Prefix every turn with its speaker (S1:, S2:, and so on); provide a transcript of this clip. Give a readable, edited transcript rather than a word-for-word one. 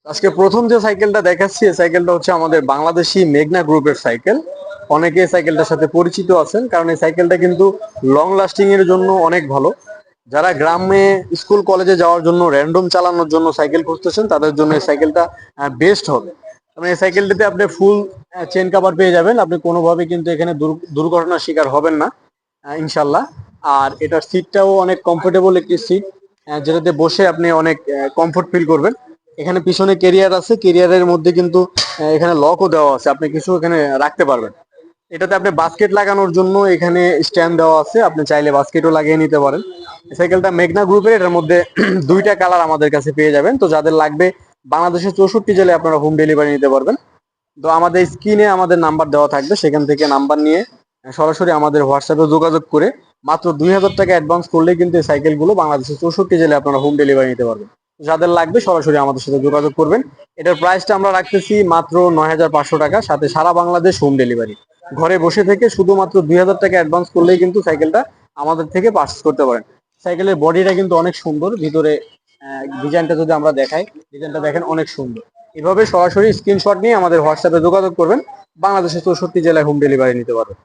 S1: আজকে প্রথম যে সাইকেলটা দেখাচ্ছি এই সাইকেলটা হচ্ছে আমাদের বাংলাদেশি মেঘনা গ্রুপের সাইকেল। অনেকে এই সাইকেলটার সাথে পরিচিত আছেন, কারণ এই সাইকেলটা কিন্তু লং লাস্টিং এর জন্য অনেক ভালো। যারা গ্রামে স্কুল কলেজে যাওয়ার জন্য র্যান্ডম চালানোর জন্য সাইকেল খুঁজতেছেন তাদের জন্য এই সাইকেলটা বেস্ট হবে। কারণ এই সাইকেলটিতে আপনি ফুল চেন কাভার পেয়ে যাবেন, আপনি কোনোভাবে কিন্তু এখানে দুর্ঘটনার শিকার হবেন না ইনশাল্লাহ। আর এটার সিটটাও অনেক কমফোর্টেবল একটি সিট, যেটাতে বসে আপনি অনেক কমফোর্ট ফিল করবেন। এখানে পিছনে কেরিয়ার আছে, কেরিয়ারের মধ্যে কিন্তু এখানে লকও দেওয়া আছে, আপনি কিছু এখানে রাখতে পারবেন। এটাতে আপনি বাস্কেট লাগানোর জন্য এখানে স্ট্যান্ড দেওয়া আছে, আপনি চাইলে বাস্কেটও লাগিয়ে নিতে পারেন। সাইকেলটা মেঘনা গ্রুপের, এটার মধ্যে দুইটা কালার আমাদের কাছে পেয়ে যাবেন। তো যাদের লাগবে বাংলাদেশের 64 জেলায় আপনারা হোম ডেলিভারি নিতে পারবেন। তো আমাদের স্ক্রিনে আমাদের নাম্বার দেওয়া থাকবে, সেখান থেকে নাম্বার নিয়ে সরাসরি আমাদের হোয়াটসঅ্যাপে যোগাযোগ করে মাত্র 2000 টাকা অ্যাডভান্স করলেই কিন্তু এই সাইকেলগুলো বাংলাদেশের 64 জেলায় আপনারা হোম ডেলিভারি নিতে পারবেন। যাদের লাগবে সরাসরি আমাদের সাথে যোগাযোগ করবেন। এটার প্রাইসটা আমরা রাখতেছি মাত্র 9500 টাকা, সাথে সারা বাংলাদেশ হোম ডেলিভারি। ঘরে বসে থেকে শুধুমাত্র 2000 টাকা অ্যাডভান্স করলেই কিন্তু সাইকেলটা আমাদের থেকে পারচেস করতে পারেন। সাইকেলের বডিটা কিন্তু অনেক সুন্দর, ভিতরে ডিজাইনটা যদি আমরা দেখাই, ডিজাইনটা দেখেন অনেক সুন্দর। এভাবে সরাসরি স্ক্রিনশট নিয়ে আমাদের হোয়াটসঅ্যাপে যোগাযোগ করবেন, বাংলাদেশের 64 জেলায় হোম ডেলিভারি নিতে পারবেন।